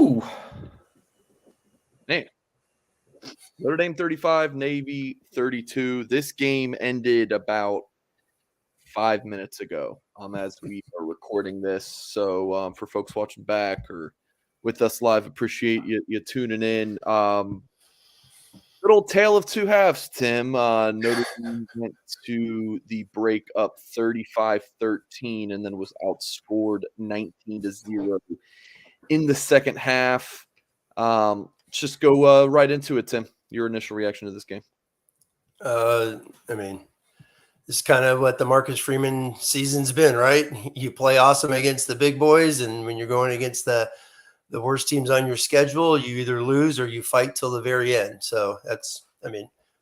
Woo! Man. Notre Dame 35, Navy 32. This game ended about 5 minutes ago as we are recording this. So for folks watching back or with us live, appreciate you tuning in. Good old tale of two halves, Tim. Notre Dame went to the break up 35-13 and then was outscored 19-0 in the second half. Let's just go right into it, Tim. Your initial reaction to this game? This is kind of what the Marcus Freeman season's been, right? You play awesome against the big boys, and when you're going against the worst teams on your schedule, you either lose or you fight till the very end. So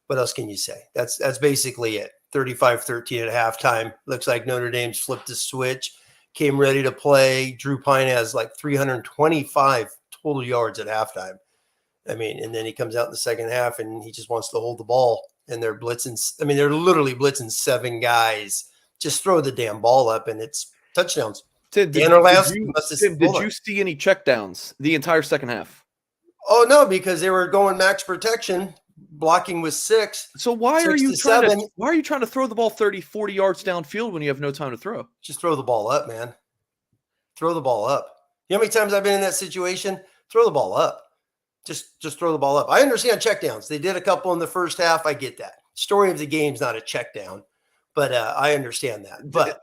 what else can you say? That's basically it. 35-13 at halftime. Looks like Notre Dame's flipped the switch, came ready to play. Drew Pine has like 325 total yards at halftime. And then he comes out in the second half and he just wants to hold the ball, and they're blitzing. They're literally blitzing 7 guys. Just throw the damn ball up and it's touchdowns. Tim, did you see any checkdowns the entire second half? Oh, no, because they were going max protection, blocking with 6. So why are you trying to throw the ball 30, 40 yards downfield when you have no time to throw? Just throw the ball up, man. Throw the ball up. You know how many times I've been in that situation? Throw the ball up. Just throw the ball up. I understand checkdowns. They did a couple in the first half. I get that. Story of the game's not a check down, but I understand that. But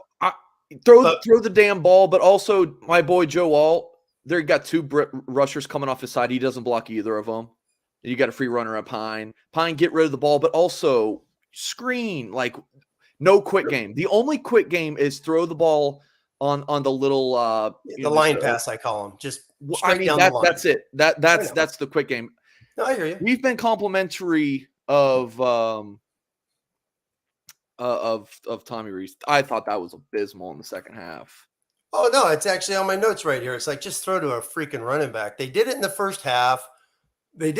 throw the damn ball. But also, my boy Joe Alt, there got 2 rushers coming off his side. He doesn't block either of them. You got a free runner at Pine. Pine, get rid of the ball, but also screen. Like, no quick game. The only quick game is throw the ball on the little the line pass, I call them. Just straight down the line. That's it. That's the quick game. No, I hear you. We've been complimentary of Tommy Rees. I thought that was abysmal in the second half. Oh no, it's actually on my notes right here. It's like, just throw to a freaking running back. They did it in the first half. A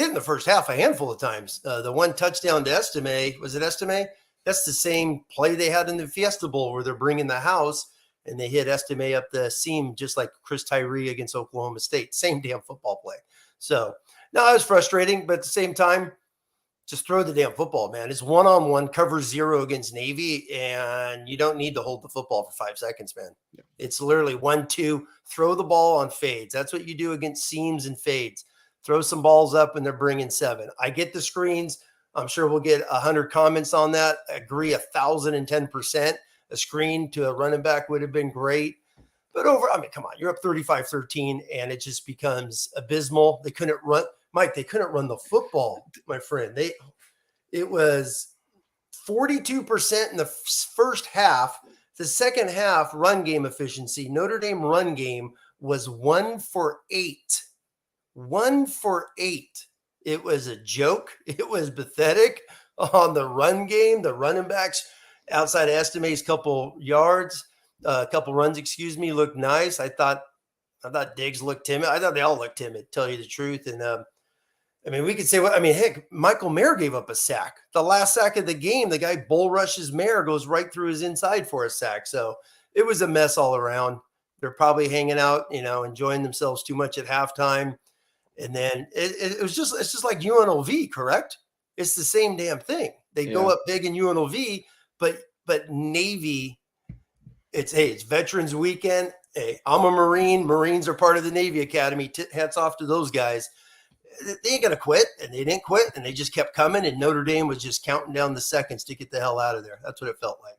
handful of times. The one touchdown to Estime, was it Estime? That's the same play they had in the Fiesta Bowl where they're bringing the house and they hit Estime up the seam just like Chris Tyree against Oklahoma State. Same damn football play. So, no, it was frustrating, but at the same time, just throw the damn football, man. It's one-on-one, cover 0 against Navy, and you don't need to hold the football for 5 seconds, man. Yeah. It's literally 1-2, throw the ball on fades. That's what you do against seams and fades. Throw some balls up, and they're bringing 7. I get the screens. I'm sure we'll get 100 comments on that. I agree 1,010%. A screen to a running back would have been great. But come on, you're up 35-13, and it just becomes abysmal. They couldn't run. Mike, they couldn't run the football, my friend. It was 42% in the first half. The second half run game efficiency, Notre Dame run game was 1 for 8. 1 for 8. It was a joke. It was pathetic on the run game. The running backs outside of Estime's couple runs, looked nice. I thought Diggs looked timid. I thought they all looked timid, to tell you the truth. And we could say, heck, Michael Mayer gave up a sack. The last sack of the game, the guy bull rushes Mayer, goes right through his inside for a sack. So it was a mess all around. They're probably hanging out, enjoying themselves too much at halftime. And then it's just like UNLV, correct? It's the same damn thing. They go up big in UNLV, but Navy, it's Veterans Weekend. Hey, I'm a Marine. Marines are part of the Navy Academy. Hats off to those guys. They ain't going to quit, and they didn't quit, and they just kept coming, and Notre Dame was just counting down the seconds to get the hell out of there. That's what it felt like.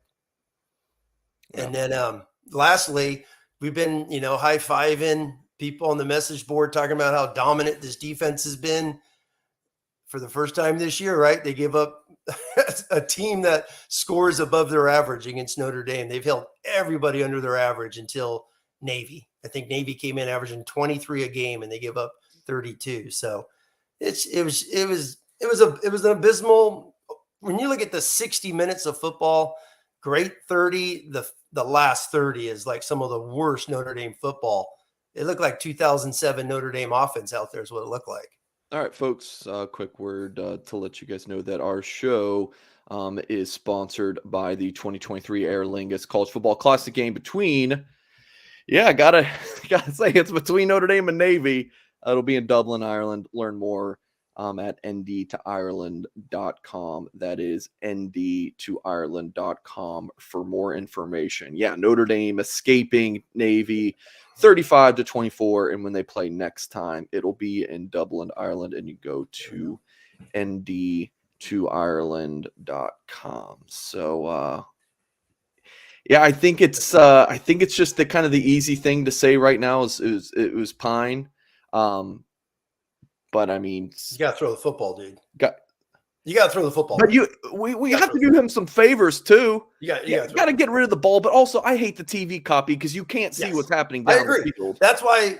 Yeah. And then lastly, we've been, high-fiving people on the message board talking about how dominant this defense has been for the first time this year, right? They give up a team that scores above their average against Notre Dame. They've held everybody under their average until Navy. I think Navy came in averaging 23 a game, and they give up 32. So it was an abysmal. When you look at the 60 minutes of football, great 30. The last 30 is like some of the worst Notre Dame football. It looked like 2007 Notre Dame offense out there is what it looked like. All right, folks, quick word to let you guys know that our show is sponsored by the 2023 Aer Lingus College Football Classic game between, gotta say it's between Notre Dame and Navy. It'll be in Dublin, Ireland. Learn more at ndtoireland.com. That is ndtoireland.com for more information. Yeah, Notre Dame escaping Navy 35-24. And when they play next time, it'll be in Dublin, Ireland. And you go to ndtoireland.com. So, yeah, I think it's just the kind of the easy thing to say right now it was Pine. But I mean, You got to throw the football, dude. You got to throw the football. But we have to do him some favors too. You got to get rid of the ball. But also, I hate the TV copy because you can't see what's happening down the field. That's why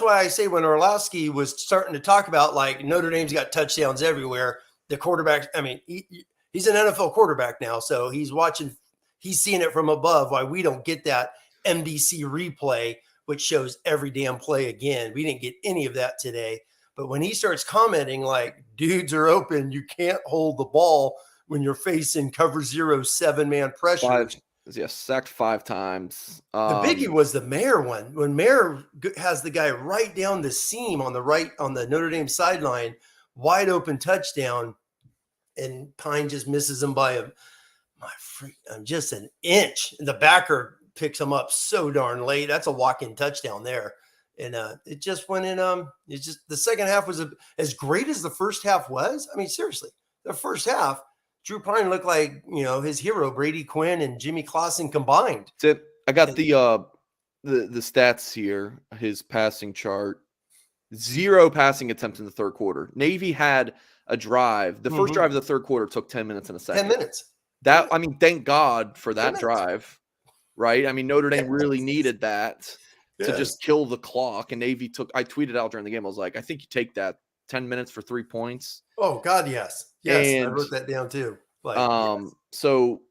I say when Orlowski was starting to talk about like Notre Dame's got touchdowns everywhere. The quarterback, I mean, he's an NFL quarterback now, so he's seeing it from above. Why we don't get that MDC replay, which shows every damn play again. We didn't get any of that today. But when he starts commenting like dudes are open, you can't hold the ball when you're facing cover 0 7-man pressure. Sacked 5 times. The biggie was the Mayer one. When Mayer has the guy right down the seam on the Notre Dame sideline, wide open touchdown, and Pine just misses him by just an inch. And the backer picks him up so darn late. That's a walk-in touchdown there. And it just went in. It's just the second half was as great as the first half was. I mean, seriously, the first half, Drew Pine looked like his hero Brady Quinn and Jimmy Clausen combined. That's it. I got the stats here. His passing chart: 0 passing attempts in the third quarter. Navy had a drive. The first drive of the third quarter took 10 minutes and a second. 10 minutes. I mean, thank God for that drive, right? I mean, Notre Dame really needed that. To just kill the clock. And Navy I tweeted out during the game. I was like, I think you take that 10 minutes for 3 points. Oh God. Yes. And, I wrote that down too. So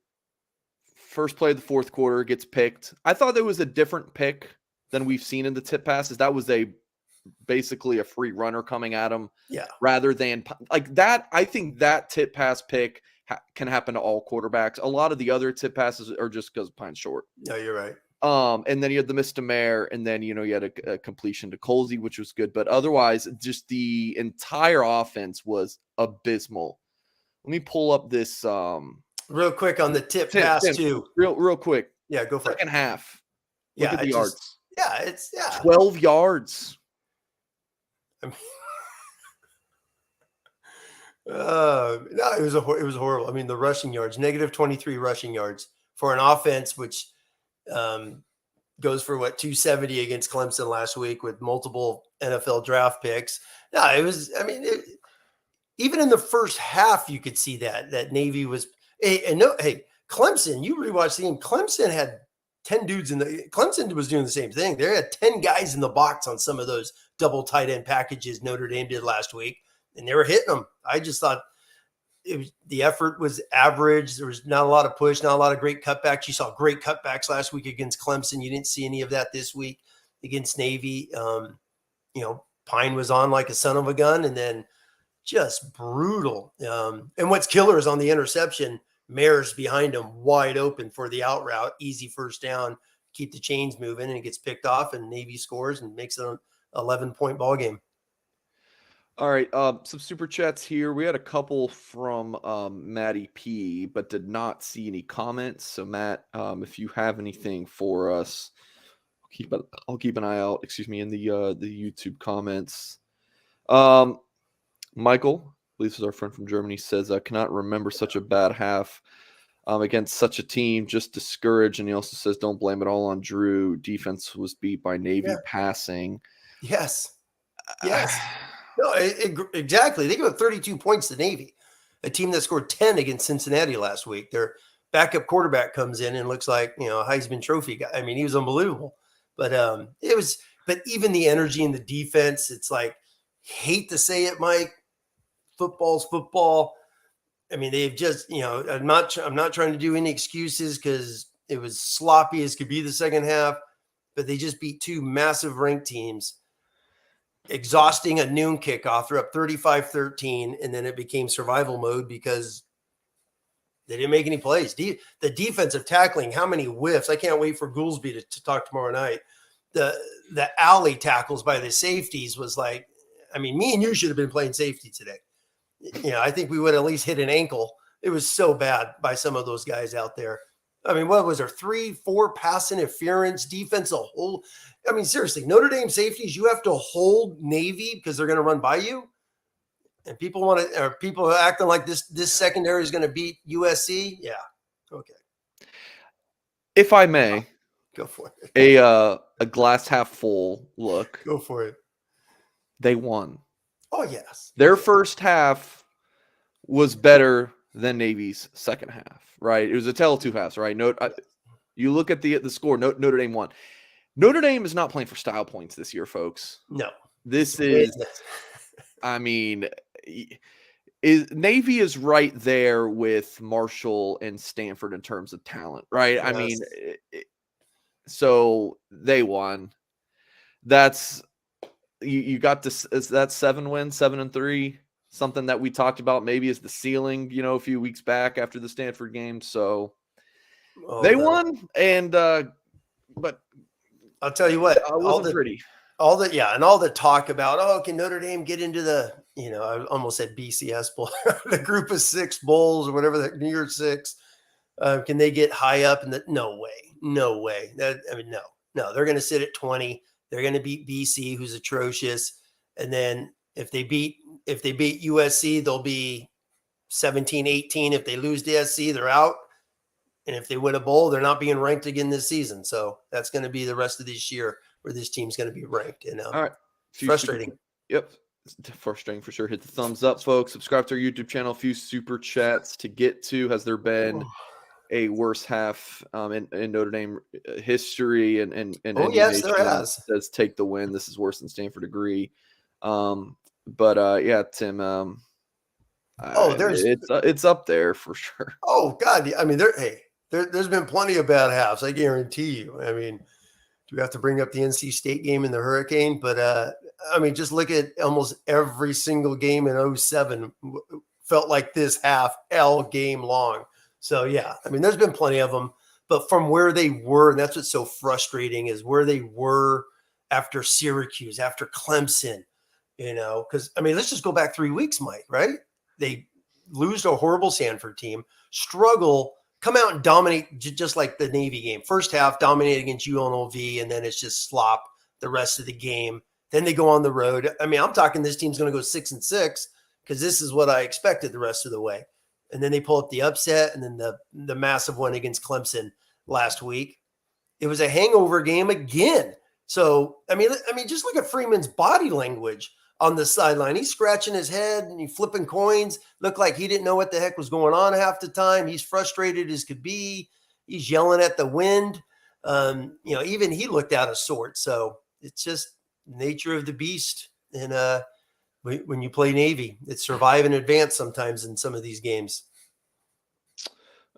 first play of the fourth quarter gets picked. I thought there was a different pick than we've seen in the tip passes. That was basically a free runner coming at him. Yeah. Rather than like that. I think that tip pass pick can happen to all quarterbacks. A lot of the other tip passes are just because Pine's short. No, you're right. And then you had the miss to Mayer, and then you had a completion to Colsey, which was good. But otherwise, just the entire offense was abysmal. Let me pull up this real quick on the tip pass too. Real quick. Yeah, go for Second half. Look at the yards. 12 yards. I mean, no, it was horrible. I mean, the rushing yards, -23 rushing yards for an offense which goes for 270 against Clemson last week with multiple NFL draft picks. No, it was. I mean, even in the first half, you could see that Navy was. Clemson. You rewatched the game. Clemson had 10 dudes Clemson was doing the same thing. They had 10 guys in the box on some of those double tight end packages Notre Dame did last week, and they were hitting them. I just thought. The effort was average. There was not a lot of push, not a lot of great cutbacks. You saw great cutbacks last week against Clemson. You didn't see any of that this week against Navy. Pine was on like a son of a gun, and then just brutal. And what's killer is on the interception, Mayer's behind him wide open for the out route, easy first down, keep the chains moving, and it gets picked off, and Navy scores and makes it an 11-point ball game. All right, some super chats here. We had a couple from Matty P, but did not see any comments. So Matt, if you have anything for us, I'll keep an eye out. Excuse me, in the YouTube comments. Michael, I believe this is our friend from Germany, says I cannot remember such a bad half against such a team. Just discouraged, and he also says don't blame it all on Drew. Defense was beat by Navy passing. Yes. No, exactly. They gave up 32 points to Navy, a team that scored 10 against Cincinnati last week. Their backup quarterback comes in and looks like, a Heisman Trophy guy. I mean, he was unbelievable. But but even the energy in the defense, it's like, hate to say it, Mike, football's football. I mean, they've just, I'm not trying to do any excuses because it was sloppy as could be the second half, but they just beat 2 massive ranked teams. Exhausting a noon kickoff. They're up 35-13, and then it became survival mode because they didn't make any plays. The defensive tackling, how many whiffs? I can't wait for Goolsby to talk tomorrow night. the alley tackles by the safeties was like, I mean, me and you should have been playing safety today. I think we would at least hit an ankle. It was so bad by some of those guys out there. I mean, what was there? 3-4 pass interference, defensive hold. I mean, seriously, Notre Dame safeties, you have to hold Navy because they're going to run by you. And people are acting like this secondary is going to beat USC. Yeah. Okay. If I may, go for it. A glass half full look. Go for it. They won. Oh, yes. Their first half was better than Navy's second half, right? It was a tale of two halves, right? You look at the score, Notre Dame won. Notre Dame is not playing for style points this year, folks. No. This is, I mean, Navy is right there with Marshall and Stanford in terms of talent, right? Yes. I mean, so they won. That's you got this. Is that 7 wins, 7-3, something that we talked about maybe is the ceiling, a few weeks back after the Stanford game. So they won, and but I'll tell you what, it wasn't pretty. All the talk about, can Notre Dame get into the, I almost said BCS bowl, the group of 6 bowls or whatever, the New Year's 6. Can they get high up? No way. No. They're going to sit at 20. They're going to beat BC, who's atrocious. And then if they beat USC, they'll be 17-18. If they lose to SC, they're out. And if they win a bowl, they're not being ranked again this season. So that's going to be the rest of this year where this team's going to be ranked. All right. Frustrating. Yep. Frustrating for sure. Hit the thumbs up, folks. Subscribe to our YouTube channel. A few super chats to get to. Has there been a worse half in Notre Dame history? And yes, there has. Says take the win. This is worse than Stanford. Agree. Yeah, Tim. It's up there for sure. Oh God, I mean, there's been plenty of bad halves. I guarantee you. I mean, do we have to bring up the NC State game and the Hurricane? But I mean, just look at almost every single game in 07 felt like this half all game long. So yeah, I mean, there's been plenty of them. But from where they were, and that's what's so frustrating, is where they were after Syracuse, after Clemson. Because I mean, let's just go back 3 weeks, Mike. Right? They lose to a horrible Stanford team, struggle, come out and dominate just like the Navy game. First half, dominate against UNLV, and then it's just slop the rest of the game. Then they go on the road. I mean, I'm talking this team's going to go 6-6 because this is what I expected the rest of the way. And then they pull up the upset and then the massive one against Clemson last week. It was a hangover game again. So, I mean, just look at Freeman's body language on the sideline. He's scratching his head and he's flipping coins. Looked like he didn't know what the heck was going on half the time. He's frustrated as could be. He's yelling at the wind. Even he looked out of sorts. So it's just nature of the beast. And when you play Navy, it's survive and advance sometimes in some of these games.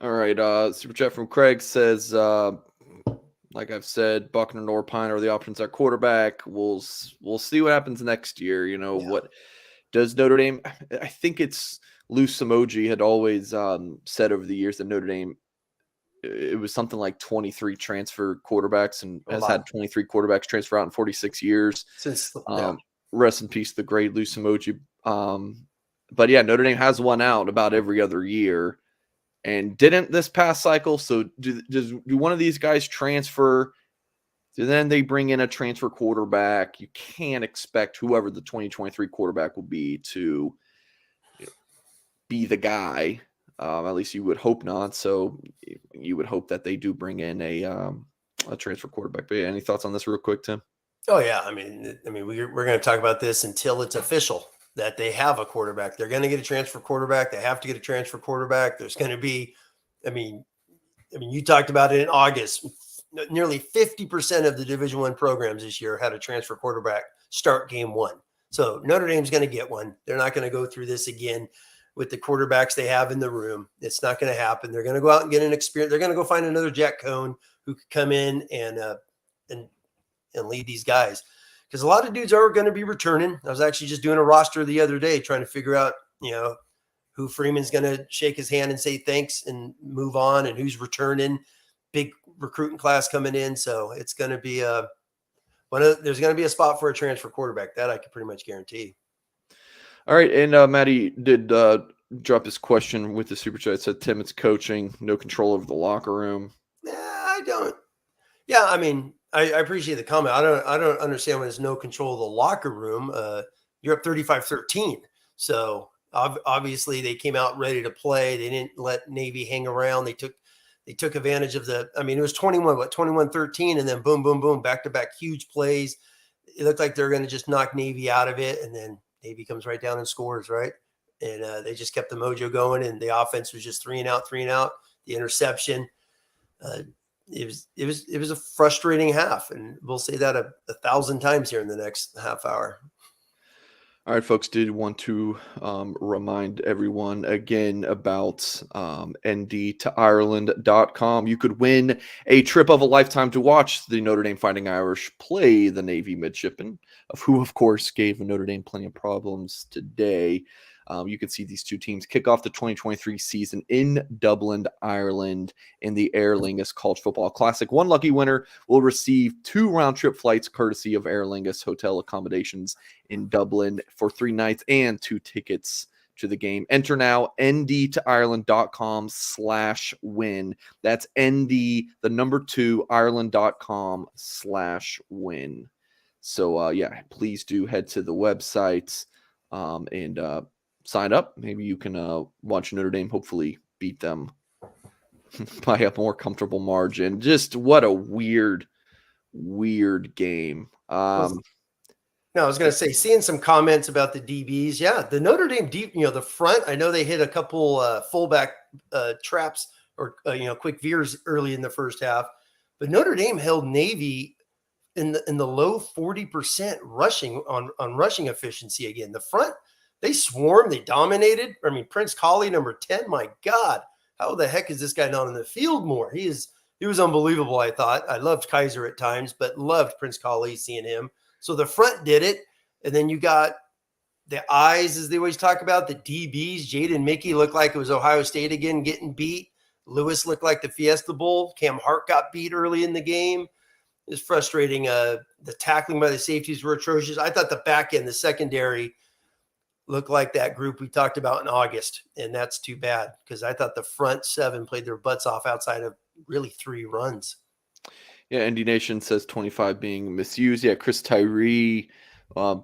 All right. Super chat from Craig says, like I've said, Buckner and Norpine are the options at quarterback. We'll see what happens next year. What does Notre Dame? I think it's Lou Samoji had always said over the years that Notre Dame, it was something like 23 transfer quarterbacks and has had 23 quarterbacks transfer out in 46 years. Rest in peace, the great Lou Samoji. But yeah, Notre Dame has one out about every other year. And didn't this past cycle. So do one of these guys transfer? So then they bring in a transfer quarterback. You can't expect whoever the 2023 quarterback will be to be the guy. At least you would hope not. So you would hope that they do bring in a transfer quarterback. But yeah, any thoughts on this real quick, Tim? Oh yeah, I mean, we're going to talk about this until it's official that they have a quarterback. They're going to get a transfer quarterback. They have to get a transfer quarterback. There's going to be, I mean, you talked about it in August. Nearly 50% of the Division I programs this year had a transfer quarterback start game 1. So Notre Dame's going to get one. They're not going to go through this again with the quarterbacks they have in the room. It's not going to happen. They're going to go out and get an experience. They're going to go find another Jack Cohn who could come in and lead these guys. Because a lot of dudes are going to be returning. I was actually just doing a roster the other day trying to figure out, who Freeman's going to shake his hand and say thanks and move on and who's returning. Big recruiting class coming in. So it's going to be There's going to be a spot for a transfer quarterback. That I can pretty much guarantee. All right, and Maddie did drop this question with the super chat. It said, Tim, it's coaching, no control over the locker room. Yeah, I don't. Yeah, I mean, I appreciate the comment. I don't understand when there's no control of the locker room. You're up 35-13. So obviously they came out ready to play. They didn't let Navy hang around. They took advantage of it was 21-13, and then boom, boom, boom, back-to-back huge plays. It looked like they're going to just knock Navy out of it, and then Navy comes right down and scores, right? And they just kept the mojo going, and the offense was just 3 and out. The interception. It was a frustrating half, and we'll say that a 1,000 times here in the next half hour. All right, folks, did want to remind everyone again about ndtoireland.com. You could win a trip of a lifetime to watch the Notre Dame Fighting Irish play the Navy Midshipmen, who, of course, gave Notre Dame plenty of problems today. You can see these two teams kick off the 2023 season in Dublin, Ireland, in the Aer Lingus College Football Classic. One lucky winner will receive 2 round-trip flights courtesy of Aer Lingus hotel accommodations in Dublin for 3 nights and 2 tickets to the game. Enter now, ndtoireland.com/win. That's ND, the number 2, Ireland.com/win. So, yeah, please do head to the website and sign up. Maybe you can watch Notre Dame hopefully beat them by a more comfortable margin. Just what a weird game. No, I was going to say, seeing some comments about the DBs. Yeah, the Notre Dame deep, the front. I know they hit a couple fullback traps or quick veers early in the first half, but Notre Dame held Navy in the low 40% rushing on rushing efficiency again. The front, they swarmed, they dominated. I mean, Prince Colley, number 10, my God, how the heck is this guy not on the field more? He was unbelievable, I thought. I loved Kaiser at times, but loved Prince Colley, seeing him. So the front did it. And then you got the eyes, as they always talk about, the DBs. Jaden Mickey looked like it was Ohio State again getting beat. Lewis looked like the Fiesta Bowl. Cam Hart got beat early in the game. It was frustrating. The tackling by the safeties were atrocious. I thought the back end, the secondary, looked like that group we talked about in August, and that's too bad because I thought the front 7 played their butts off outside of really 3 runs. Yeah, ND Nation says 25 being misused. Yeah, Chris Tyree,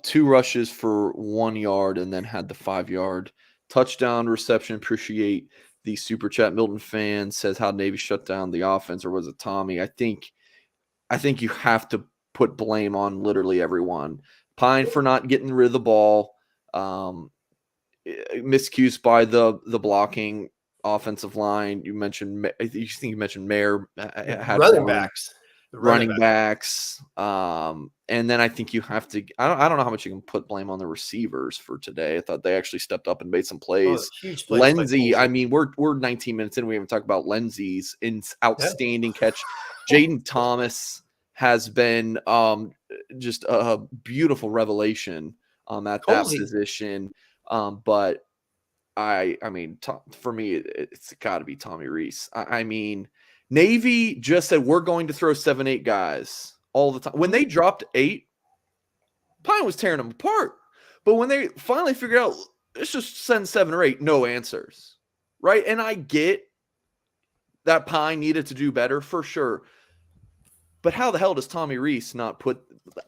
2 rushes for 1 yard and then had the 5-yard touchdown reception. Appreciate the super chat. Milton fan says, how Navy shut down the offense, or was it Tommy? I think you have to put blame on literally everyone. Pine for not getting rid of the ball. Miscues by the blocking offensive line. You mentioned, you mentioned Mayer had running backs. Running backs. And then I think you have to, I don't know how much you can put blame on the receivers for today. I thought they actually stepped up and made some plays. Huge plays. Lenzy, I mean, we're 19 minutes in. We haven't talked about Lenzy's outstanding catch. Jaden Thomas has been just a beautiful revelation at that position. But I mean, for me, it's got to be Tommy Rees. I mean, Navy just said, we're going to throw 7-8 guys all the time. When they dropped 8, Pine was tearing them apart. But when they finally figured out, let's just send 7 or 8, no answers. Right? And I get that Pine needed to do better for sure. But how the hell does Tommy Rees not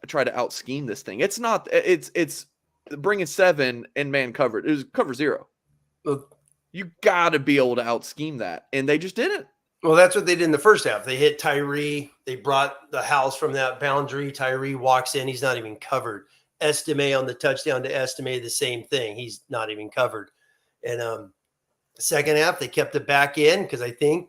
try to out scheme this thing? It's bringing 7 and man covered. It was cover 0. You got to be able to out scheme that. And they just didn't. Well, that's what they did in the first half. They hit Tyree. They brought the house from that boundary. Tyree walks in. He's not even covered. Estime on the touchdown to Estime, the same thing. He's not even covered. And second half, they kept it back in because I think,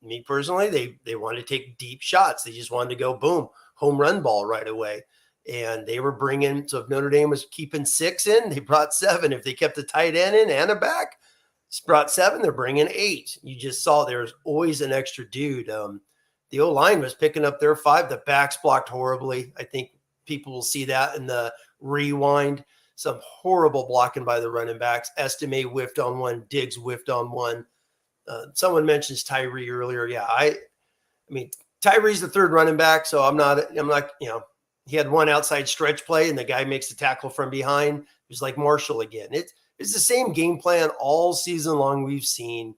me personally, they wanted to take deep shots. They just wanted to go, boom, home run ball right away. And they were bringing, so if Notre Dame was keeping 6 in, they brought 7. If they kept the tight end in and a back, brought 7, they're bringing 8. You just saw there's always an extra dude. The O-line was picking up their 5. The backs blocked horribly. I think people will see that in the rewind. Some horrible blocking by the running backs. Estime whiffed on one. Diggs whiffed on one. Someone mentions Tyree earlier. Yeah, I mean, Tyree's the 3rd running back, so I'm not, he had one outside stretch play, and the guy makes the tackle from behind. It was like Marshall again. It's the same game plan all season long we've seen.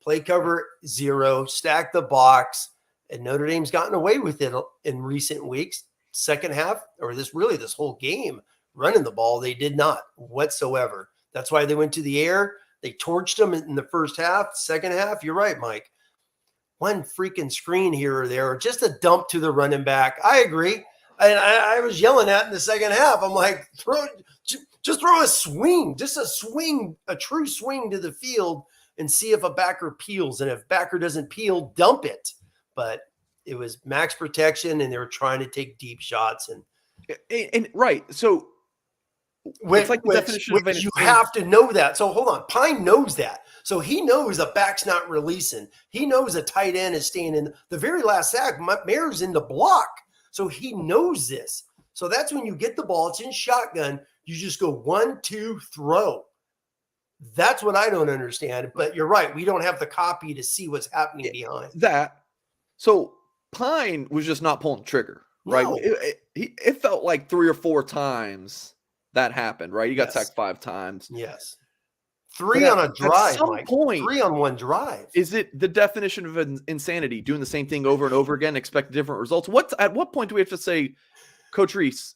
Play cover 0, stack the box, and Notre Dame's gotten away with it in recent weeks. Second half, or this whole game, running the ball, they did not whatsoever. That's why they went to the air. They torched them in the first half. Second half, you're right, Mike. One freaking screen here or there, or just a dump to the running back. I agree. And I was yelling at in the second half. I'm like, just throw a swing, a true swing to the field and see if a backer peels. And if backer doesn't peel, dump it. But it was max protection, and they were trying to take deep shots. And right. So it's like the definition of you have to know that. So hold on. Pine knows that. So he knows a back's not releasing. He knows a tight end is staying in the very last sack. Mayer's in the block. So he knows this. So that's when you get the ball. It's in shotgun. You just go 1, 2, throw. That's what I don't understand. But you're right. We don't have the copy to see what's happening behind that. So Pine was just not pulling the trigger, right? No. It felt like 3 or 4 times that happened, right? You got sacked 5 times. Yes. 3 on a drive, at some Mike. point, 3 on one drive. Is it the definition of insanity, doing the same thing over and over again, expect different results? At what point do we have to say, Coach Reese,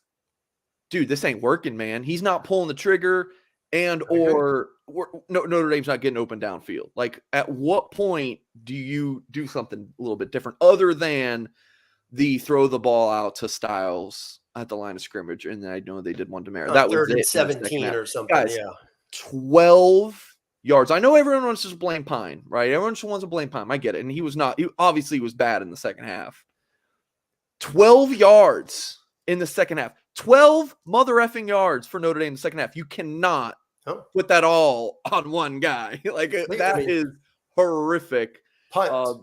dude, this ain't working, man. He's not pulling the trigger, Notre Dame's not getting open downfield. Like, at what point do you do something a little bit different other than the throw the ball out to Styles at the line of scrimmage? And I know they did one to Mara. That was 3rd and 17 or something. Guys, yeah. 12 yards. I know everyone wants to blame Pine, right? Everyone just wants to blame Pine. I get it. And he obviously was bad in the second half. 12 yards in the second half. 12 mother effing yards for Notre Dame in the second half. You cannot put that all on one guy. That is horrific.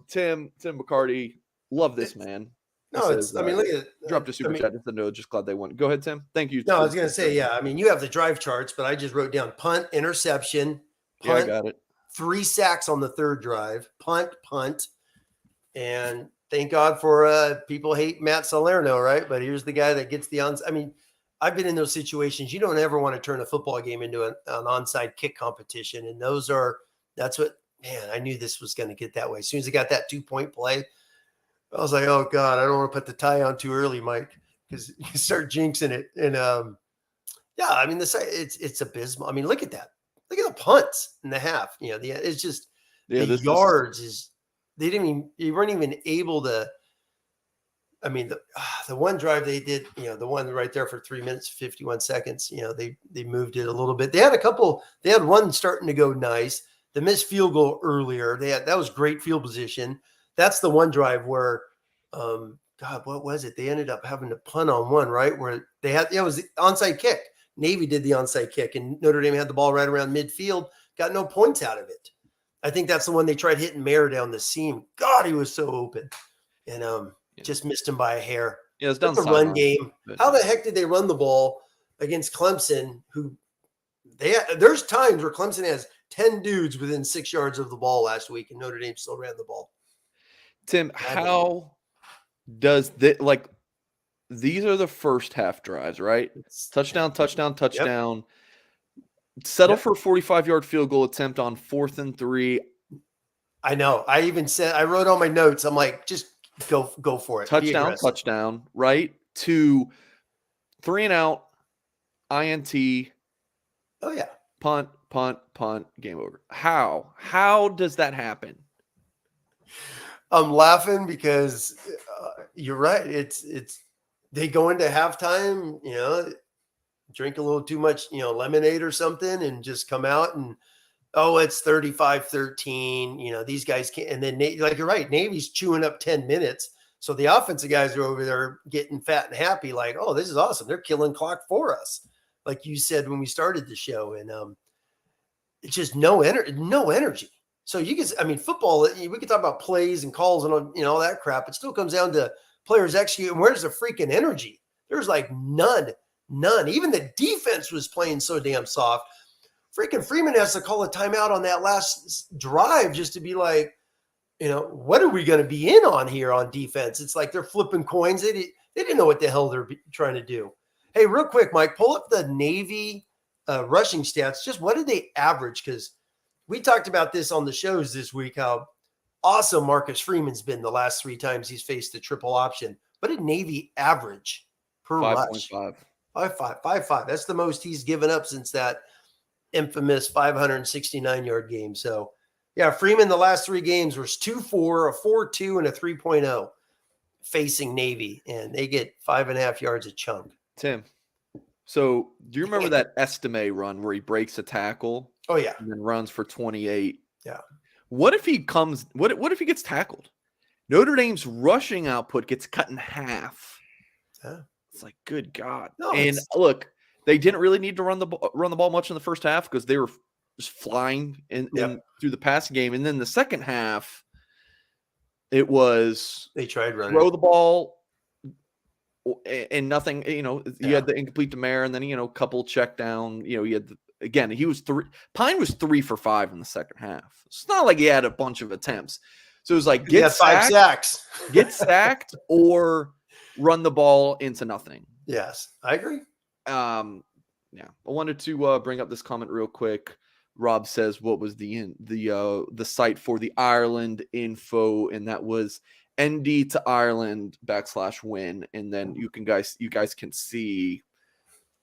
Tim McCarty, love this man. No, look at it. Dropped a super chat. Just glad they won. Go ahead, Tim. Thank you. No, I was going to say, you have the drive charts, but I just wrote down punt, interception, punt, I got it. 3 sacks on the 3rd drive, punt. And thank God for people hate Matt Salerno, right? But here's the guy that gets the I've been in those situations. You don't ever want to turn a football game into an onside kick competition. And I knew this was going to get that way. As soon as I got that 2-point play, I was like, oh God, I don't want to put the tie on too early, Mike, because you start jinxing it. And it's abysmal. I mean, look at that. Look at the punts in the half. It's just the yards they weren't even able to. I mean, the one drive they did, the one right there for 3 minutes, 51 seconds, they moved it a little bit. They had one starting to go nice. The missed field goal earlier, that was great field position. That's the one drive where, what was it? They ended up having to punt on one, right? Where it was the onside kick. Navy did the onside kick, and Notre Dame had the ball right around midfield, got no points out of it. I think that's the one they tried hitting Mayer down the seam. God, he was so open. And just missed him by a hair. Yeah, it's done. The run game. How the heck did they run the ball against Clemson, there's times where Clemson has 10 dudes within 6 yards of the ball last week, and Notre Dame still ran the ball. Tim, how does that, these are the first half drives, right? Touchdown. Yep. Settle for a 45-yard field goal attempt on 4th and 3. I know. I wrote on my notes. I'm like, just go for it. Touchdown, right? To 3 and out, INT. Oh, yeah. Punt, game over. How does that happen? I'm laughing because you're right. It's they go into halftime, drink a little too much, lemonade or something, and just come out and, it's 35-13. These guys can't. And then, you're right, Navy's chewing up 10 minutes. So the offensive guys are over there getting fat and happy, like, oh, this is awesome. They're killing clock for us, like you said when we started the show. And it's just no energy. So football, we could talk about plays and calls and all that crap. It still comes down to players execute. And where's the freaking energy? There's none. Even the defense was playing so damn soft. Freaking Freeman has to call a timeout on that last drive just to be like, what are we going to be in on here on defense? It's like they're flipping coins. They didn't know what the hell they're trying to do. Hey, real quick, Mike, pull up the Navy rushing stats. Just what did they average? Because we talked about this on the shows this week, how awesome Marcus Freeman's been the last 3 times he's faced the triple option. What did Navy average per rush? 5.5. 5.5. That's the most he's given up since that infamous 569-yard game. So, yeah, Freeman the last 3 games was 2-4, a 4-2, and a 3.0 facing Navy, and they get 5.5 yards a chunk. Tim, so do you remember that Estime run where he breaks a tackle? Oh, yeah. And then runs for 28? Yeah. What if he comes – what if he gets tackled? Notre Dame's rushing output gets cut in half. Yeah. It's like, good God. No, and look, they didn't really need to run the ball much in the first half because they were just flying in through the passing game. And then the second half, it was they tried running. Throw the ball and nothing. You had the incomplete to Mayer, and then a couple check down. You had he was Pine was 3 for 5 in the second half. It's not like he had a bunch of attempts. So it was like get 5 sacks, get sacked, or run the ball into nothing. Yes, I agree. I wanted to bring up this comment real quick. Rob says, what was the site for the Ireland info? And that was ND to Ireland /win. And then you guys can see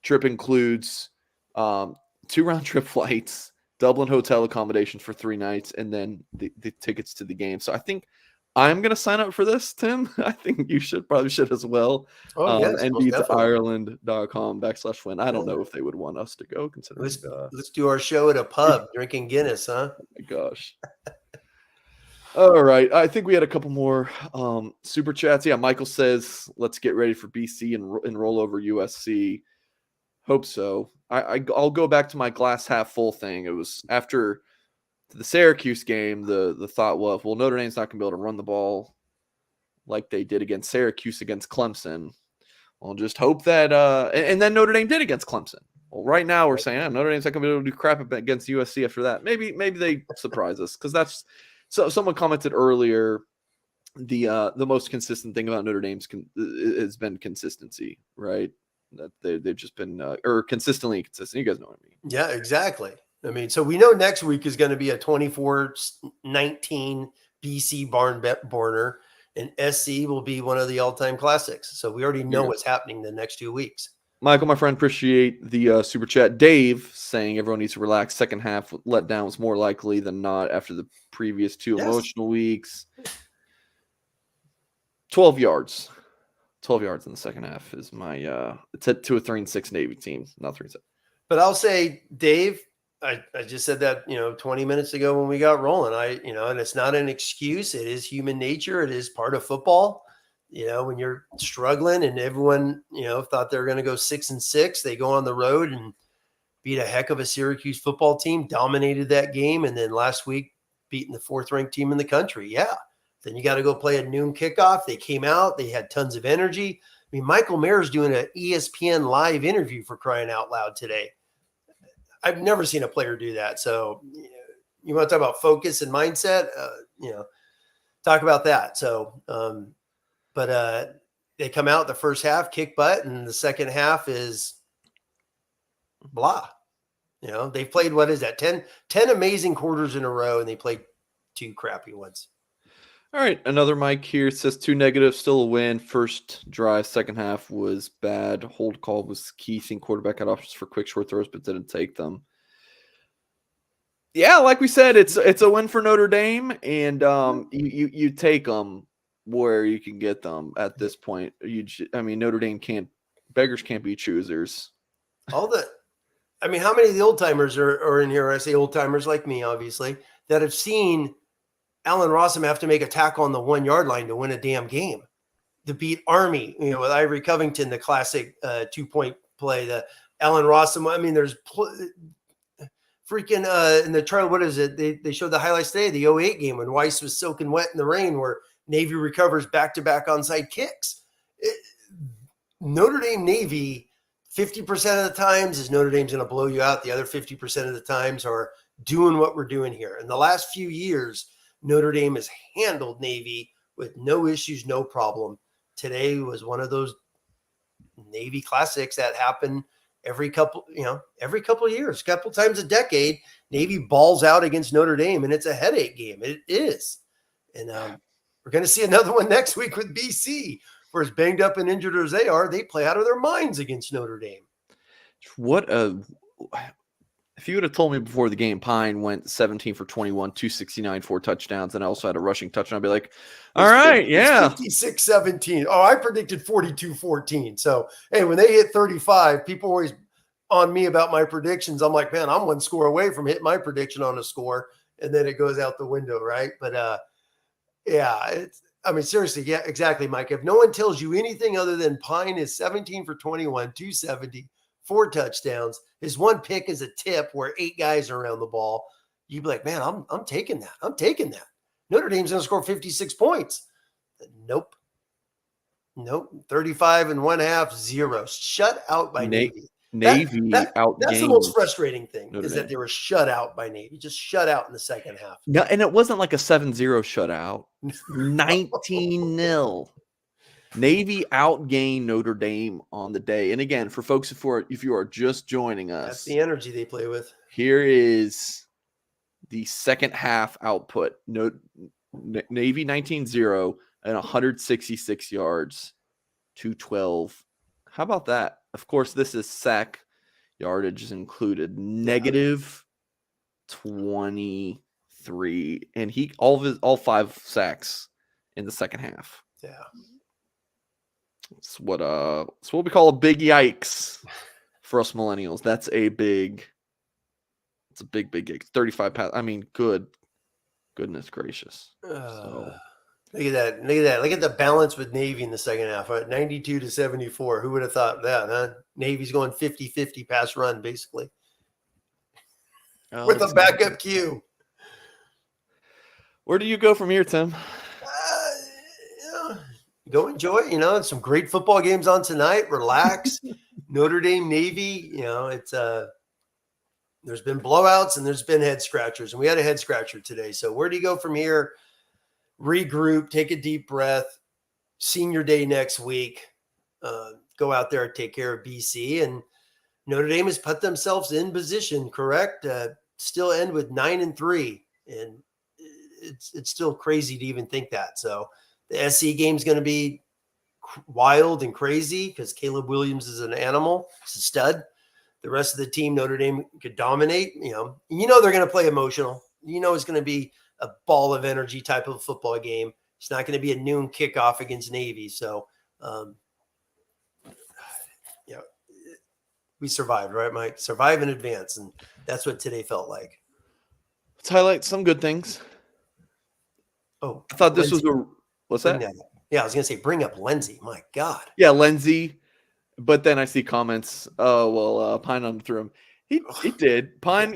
trip includes 2 round trip flights, Dublin hotel accommodations for 3 nights, and then the tickets to the game. So I think I'm going to sign up for this, Tim. I think you probably should as well. Oh, yes, ND to Ireland.com /win. I don't know if they would want us to go, considering. Let's do our show at a pub drinking Guinness, huh? Oh my gosh. All right. I think we had a couple more super chats. Yeah, Michael says, let's get ready for BC and roll over USC. Hope so. I'll go back to my glass half full thing. It was after the Syracuse game, the thought was, well, Notre Dame's not going to be able to run the ball like they did against Syracuse against Clemson. I'll just hope that and then Notre Dame did against Clemson. Well, right now we're saying Notre Dame's not going to be able to do crap against USC after that. Maybe they surprise us, because that's so. Someone commented earlier, the most consistent thing about Notre Dame's has been consistency, right? That they've just been or consistently inconsistent. You guys know what I mean? Yeah, exactly. I mean, so we know next week is going to be a 24-19 BC barn burner, and SC will be one of the all-time classics. So we already know what's happening the next 2 weeks. Michael, my friend, appreciate the super chat. Dave saying everyone needs to relax. Second half letdown was more likely than not after the previous 2 emotional weeks. 12 yards. 12 yards in the second half is my it's to a 3-6 Navy team, not 3-7. But I'll say, Dave, I just said that 20 minutes ago when we got rolling. And it's not an excuse. It is human nature. It is part of football. When you're struggling and everyone thought they were going to go 6-6, they go on the road and beat a heck of a Syracuse football team, dominated that game, and then last week beating the 4th-ranked team in the country. Yeah. Then you got to go play a noon kickoff. They came out. They had tons of energy. I mean, Michael Mayer's doing an ESPN live interview, for crying out loud, today. I've never seen a player do that. So you want to talk about focus and mindset, talk about that. So, but they come out the first half, kick butt, and the second half is blah. They've played, what is that, 10 amazing quarters in a row, and they played 2 crappy ones. All right, another Mike here says 2 negatives, still a win. First drive, second half was bad. Hold call was key. Seeing quarterback had options for quick short throws, but didn't take them. Yeah, like we said, it's a win for Notre Dame, and you take them where you can get them at this point. Notre Dame beggars can't be choosers. How many of the old timers are in here? I say old timers like me, obviously, that have seen Allen Rossum have to make a tackle on the 1-yard line to win a damn game, to beat Army, with Ivory Covington, the classic 2-point play, the Allen Rossum. I mean, there's freaking in the trial. What is it? They showed the highlights today, the 08 game when Weiss was soaking wet in the rain, where Navy recovers back-to-back onside kicks. Notre Dame Navy, 50% of the times is Notre Dame's going to blow you out. The other 50% of the times are doing what we're doing here. In the last few years, Notre Dame has handled Navy with no issues, no problem. today was one of those Navy classics that happen every couple of years, couple times a decade. Navy balls out against Notre Dame, and it's a headache game. It is. And we're going to see another one next week with BC. For as banged up and injured as they are, they play out of their minds against Notre Dame. If you would have told me before the game, Pine went 17 for 21, 269, 4 touchdowns, and also had a rushing touchdown, I'd be like, all right, yeah. 56-17. Oh, I predicted 42-14. So, hey, when they hit 35, people always on me about my predictions. I'm like, man, I'm one score away from hitting my prediction on a score, and then it goes out the window, right? But, yeah, seriously, yeah, exactly, Mike. If no one tells you anything other than Pine is 17 for 21, 270, 4 touchdowns, his one pick is a tip where 8 guys are around the ball, you'd be like, man, I'm taking that. I'm taking that. Notre Dame's going to score 56 points. Nope. 35.5, 0. Shut out by Navy. Navy outgained. That's the most frustrating thing is that they were shut out by Navy. Just shut out in the second half. No, and it wasn't like a 7-0 shutout. 19-0. Navy outgained Notre Dame on the day. And again, for folks if you are just joining us, that's the energy they play with. Here is the second half output. Navy 19-0 and 166 yards, 212. How about that? Of course, this is sack yardage is included. Negative 23. And all 5 sacks in the second half. Yeah. It's what we call a big yikes for us millennials. It's a big yikes. 35 pass. Goodness gracious. So. Look at that. Look at the balance with Navy in the second half. Right? 92-74. Who would have thought that, huh? Navy's going 50-50 pass run, basically. With a backup Q. Where do you go from here, Tim? Go enjoy, some great football games on tonight. Relax. Notre Dame, Navy, it's there's been blowouts and there's been head scratchers, and we had a head scratcher today. So where do you go from here? Regroup, take a deep breath. Senior day next week. Go out there and take care of BC, and Notre Dame has put themselves in position, correct? Still end with 9-3, and it's still crazy to even think that. So the SC game is going to be wild and crazy because Caleb Williams is an animal. He's a stud. The rest of the team, Notre Dame could dominate. They're going to play emotional. It's going to be a ball of energy type of football game. It's not going to be a noon kickoff against Navy. So, we survived, right, Mike? Survive in advance, and that's what today felt like. Let's highlight some good things. Oh, I thought this was what's that? Yeah, I was going to say, bring up Lindsay. My God. Yeah, Lindsay. But then I see comments. Oh, well, Pine underthrew him. He did. Pine,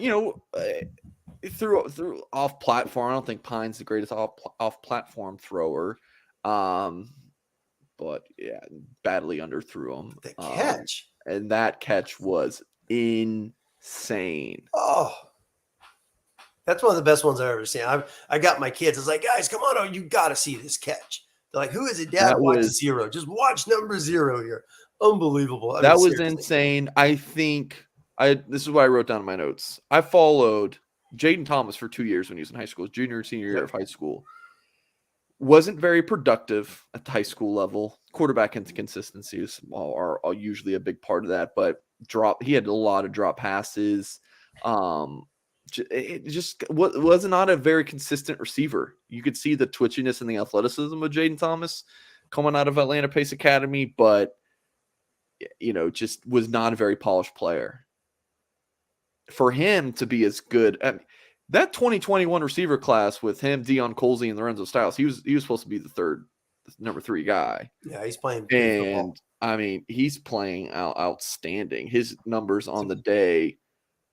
threw off platform. I don't think Pine's the greatest off platform thrower. But yeah, badly underthrew him. The catch. And that catch was insane. Oh. That's one of the best ones I've ever seen. I got my kids. I was like, guys, come on. Oh, you got to see this catch. They're like, who is it, Dad? Watch 0. Just watch number 0 here. Unbelievable. That was insane. I think this is what I wrote down in my notes. I followed Jaden Thomas for 2 years when he was in high school, junior and senior year of high school. Wasn't very productive at the high school level. Quarterback inconsistencies are usually a big part of that, but he had a lot of drop passes. It just was not a very consistent receiver. You could see the twitchiness and the athleticism of Jaden Thomas coming out of Atlanta Pace Academy, but just was not a very polished player. For him to be as good, that 2021 receiver class with him, Deion Colsey, and Lorenzo Styles, he was supposed to be the number 3 guy. Yeah, he's playing. And football. He's playing outstanding. His numbers on the day.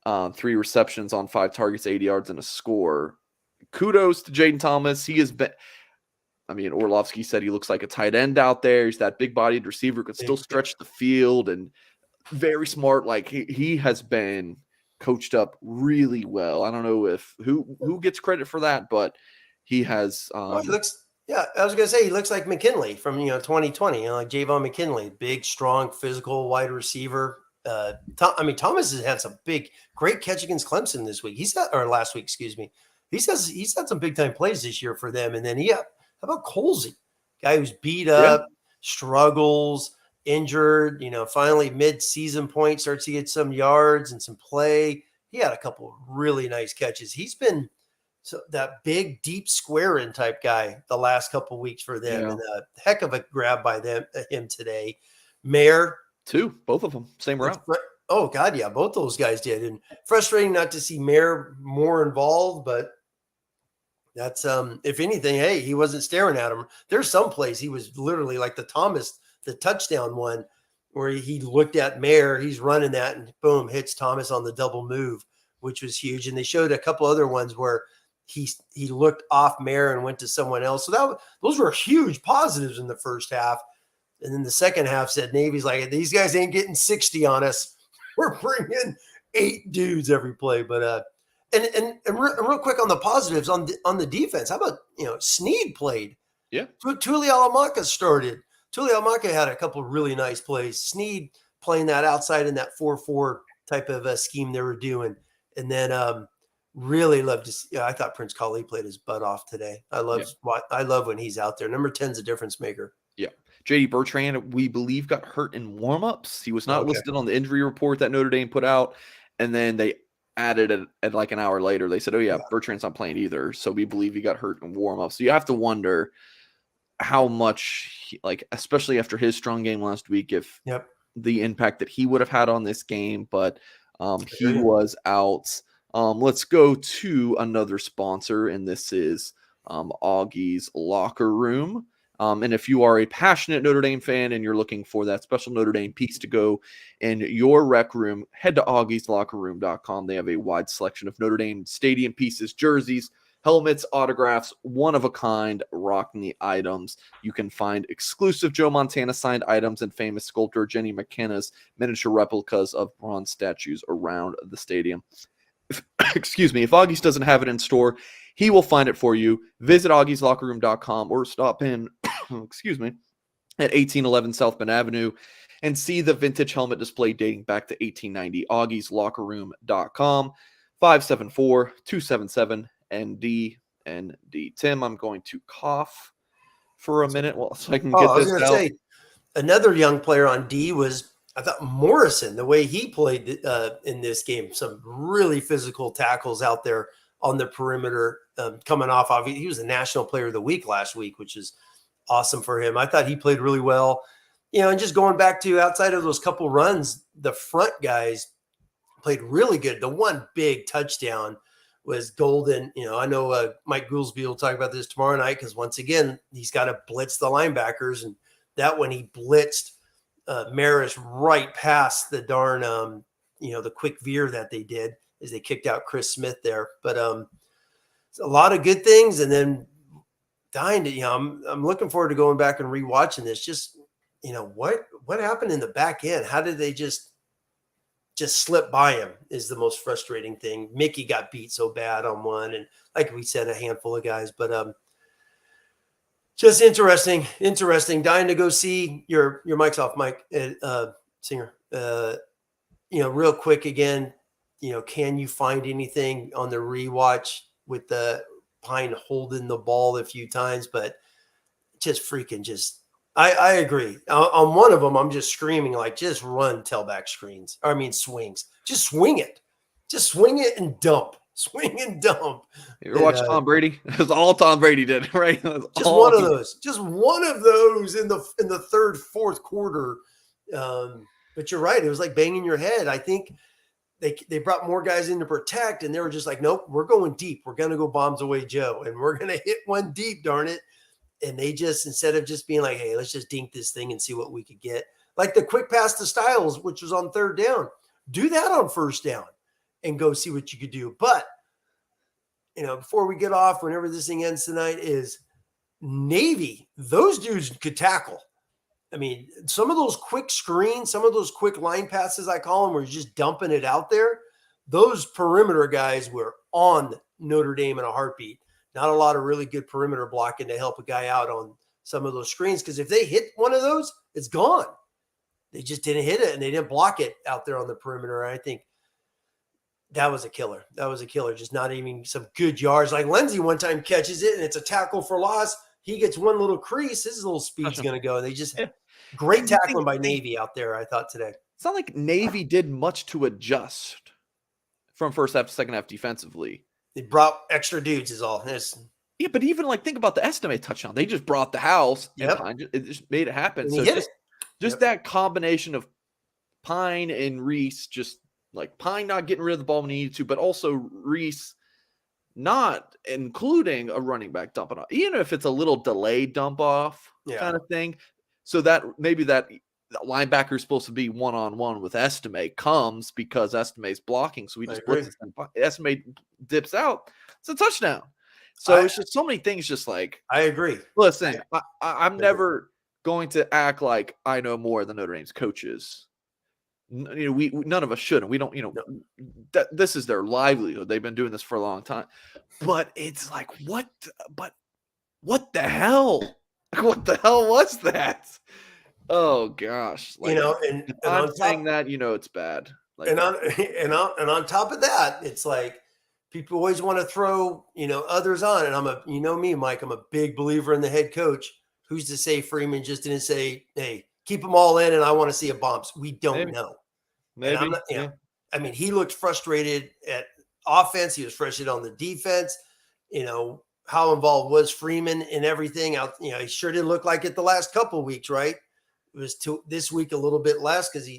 3 receptions on 5 targets, 80 yards, and a score. Kudos to Jaden Thomas. He has been. Orlovsky said he looks like a tight end out there. He's that big-bodied receiver, could still stretch the field, and very smart. Like he has been coached up really well. I don't know if who gets credit for that, but he has. Yeah, I was gonna say he looks like McKinley from 2020, like Javon McKinley, big, strong, physical wide receiver. Thomas has had some great catch against Clemson this week. Or last week, excuse me. He's had some big time plays this year for them. And then how about Colsey, guy who's beat Yeah. up, struggles, injured. Finally mid season point starts to get some yards and some play. He had a couple of really nice catches. He's been that big, deep square-in type guy the last couple of weeks for them, Yeah. and a heck of a grab by him today. Mayer, Both of them, same route. Oh God, yeah, both those guys did, and frustrating not to see Mayer more involved, but that's if anything, hey, he wasn't staring at him. There's some plays he was literally like the touchdown one, where he looked at Mayer, he's running that, and boom, hits Thomas on the double move, which was huge. And they showed a couple other ones where he looked off Mayer and went to someone else. So those were huge positives in the first half. And then the second half said Navy's like, these guys ain't getting 60 on us. We're bringing 8 dudes every play. But and real quick on the positives on the defense. How about Snead played? Yeah. Tuli Alamaka started. Tuli Alamaka had a couple of really nice plays. Snead playing that outside in that 4-4 type of a scheme they were doing. And then really love to see. I thought Prince Kali played his butt off today. I love when he's out there. Number 10's a difference maker. Yeah. JD Bertrand, we believe, got hurt in warmups. He was not listed on the injury report that Notre Dame put out. And then they added it at like an hour later. They said, Bertrand's not playing either. So we believe he got hurt in warmups. So you have to wonder how much, especially after his strong game last week, if the impact that he would have had on this game. But he was out. Let's go to another sponsor, and this is Augie's Locker Room. And if you are a passionate Notre Dame fan and you're looking for that special Notre Dame piece to go in your rec room, head to augieslockerroom.com. They have a wide selection of Notre Dame stadium pieces, jerseys, helmets, autographs, one-of-a-kind Rockney items. You can find exclusive Joe Montana signed items and famous sculptor Jenny McKenna's miniature replicas of bronze statues around the stadium. If Augie's doesn't have it in store, he will find it for you. Visit augieslockerroom.com or stop in, at 1811 South Bend Avenue and see the vintage helmet display dating back to 1890. augieslockerroom.com, 574-277-ND. Tim, I'm going to cough for a minute so I can get this out. Say, another young player on D was, I thought, Morrison, the way he played in this game. Some really physical tackles out there on the perimeter, coming off. He was the National Player of the Week last week, which is awesome for him. I thought he played really well. And just going back to outside of those couple runs, the front guys played really good. The one big touchdown was golden. I know Mike Goolsby will talk about this tomorrow night because once again, he's got to blitz the linebackers. And that one he blitzed Maris right past the darn, the quick veer that they did as they kicked out Chris Smith there. But a lot of good things. And then dying to, I'm looking forward to going back and rewatching this. Just, what happened in the back end? How did they just slip by him is the most frustrating thing. Mickey got beat so bad on one. And like we said, a handful of guys, but just interesting. Dying to go see your mic's off, Mike, Singer. Real quick again, can you find anything on the rewatch with the Pine holding the ball a few times, but I agree. On one of them, I'm just screaming, just run tailback swings. Just swing it. Just swing it and dump. Swing and dump. You ever watch Tom Brady? That's all Tom Brady did, right? Just one of those. Just one of those in the third, fourth quarter. But you're right. It was like banging your head. I think they brought more guys in to protect, and they were just like, nope, we're going deep. We're going to go bombs away, Joe, and we're going to hit one deep, darn it. And they just, instead of just being like, hey, let's just dink this thing and see what we could get, like the quick pass to Styles, which was on third down, do that on first down and go see what you could do. But, before we get off, whenever this thing ends tonight, is Navy. Those dudes could tackle. Some of those quick screens, some of those quick line passes, I call them, where you're just dumping it out there. Those perimeter guys were on Notre Dame in a heartbeat. not a lot of really good perimeter blocking to help a guy out on some of those screens. Because if they hit one of those, it's gone. They just didn't hit it, and they didn't block it out there on the perimeter. I think that was a killer. That was a killer. Just not even some good yards. Like Lindsey one time catches it, and it's a tackle for loss. He gets one little crease. His little speed's going to go. They just great tackling by Navy out there, I thought, today. It's not like Navy did much to adjust from first half to second half defensively. They brought extra dudes is all. Yeah, but even like think about the estimate touchdown. They just brought the house Yep. and Pine. It just made it happen. And So he hit just that combination of Pine and Reese, just like Pine not getting rid of the ball when he needed to, but also Reese not including a running back dumping off, even if it's a little delayed dump off kind of thing. So that maybe that linebacker is supposed to be one-on-one with Estime comes because Estime's blocking. So he just puts it in. Estime dips out. It's a touchdown. So it's just so many things just like. I agree. Listen, I'm never going to act like I know more than Notre Dame's coaches. We none of us should, and we don't. This is their livelihood. They've been doing this for a long time, but it's like what? But what the hell? What the hell was that? Oh gosh! Like, and I'm on saying that it's bad. Like, and on top of that, it's like people always want to throw others on, and I'm me, Mike. I'm a big believer in the head coach. Who's to say Freeman just didn't say, "Hey, keep them all in," and I want to see a bombs. We don't know. Maybe. I mean, he looked frustrated at offense. He was frustrated on the defense. How involved was Freeman in everything? He sure didn't look like it the last couple of weeks, right? It was this week a little bit less because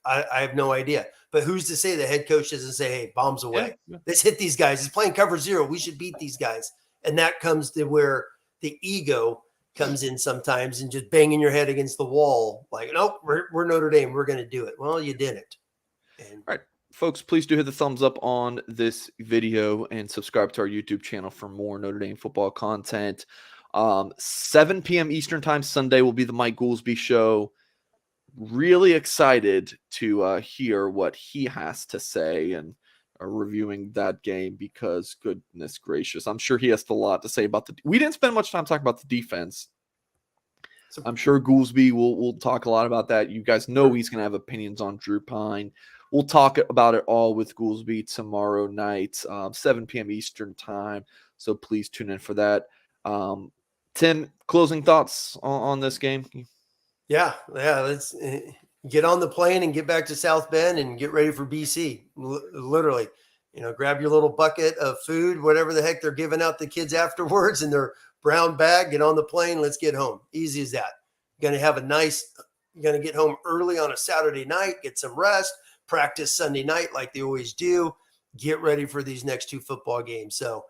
I have no idea. But who's to say the head coach doesn't say, "Hey, bombs away. Let's hit these guys. It's playing cover zero. We should beat these guys." And that comes to where the ego comes in sometimes and just banging your head against the wall. Like, nope, we're Notre Dame. We're going to do it. Well, you didn't. All right, folks, please do hit the thumbs up on this video and subscribe to our YouTube channel for more Notre Dame football content. 7 p.m. Eastern time Sunday will be the Mike Goolsby show. Really excited to hear what he has to say and reviewing that game because goodness gracious, I'm sure he has a lot to say about we didn't spend much time talking about the defense. So I'm sure Goolsby will talk a lot about that. You guys know he's going to have opinions on Drew Pine. We'll talk about it all with Goolsby tomorrow night, 7 p.m. Eastern time. So please tune in for that. Tim, closing thoughts on this game? Yeah. Let's get on the plane and get back to South Bend and get ready for BC. Literally, grab your little bucket of food, whatever the heck they're giving out the kids afterwards in their brown bag, get on the plane. Let's get home. Easy as that. You're going to get home early on a Saturday night, get some rest, practice Sunday night like they always do. Get ready for these next two football games. So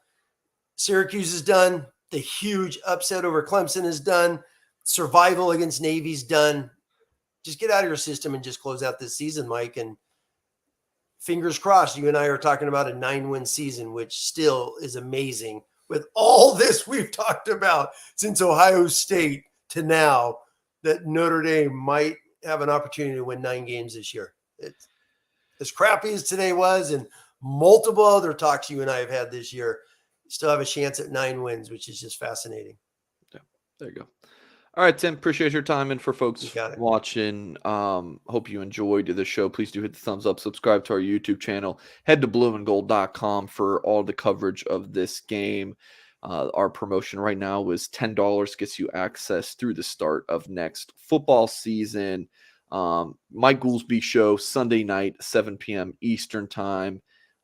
Syracuse is done. The huge upset over Clemson is done. Survival against Navy's done. Just get out of your system and just close out this season, Mike. And fingers crossed, you and I are talking about a 9-win season, which still is amazing with all this we've talked about since Ohio State to now, that Notre Dame might have an opportunity to win 9 games this year. It's as crappy as today was, and multiple other talks you and I have had this year, still have a chance at 9 wins, which is just fascinating. Yeah, there you go. All right, Tim, appreciate your time. And for folks watching, hope you enjoyed the show. Please do hit the thumbs up, subscribe to our YouTube channel, head to blueandgold.com for all the coverage of this game. Our promotion right now is $10, gets you access through the start of next football season. Mike Goolsby show Sunday night, 7 p.m. Eastern time.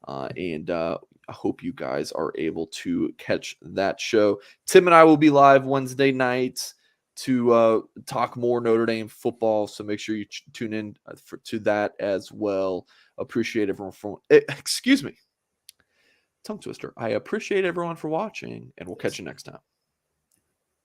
And I hope you guys are able to catch that show. Tim and I will be live Wednesday nights to talk more Notre Dame football. So make sure you tune in to that as well. Appreciate everyone for, excuse me, tongue twister. I appreciate everyone for watching, and we'll catch you next time.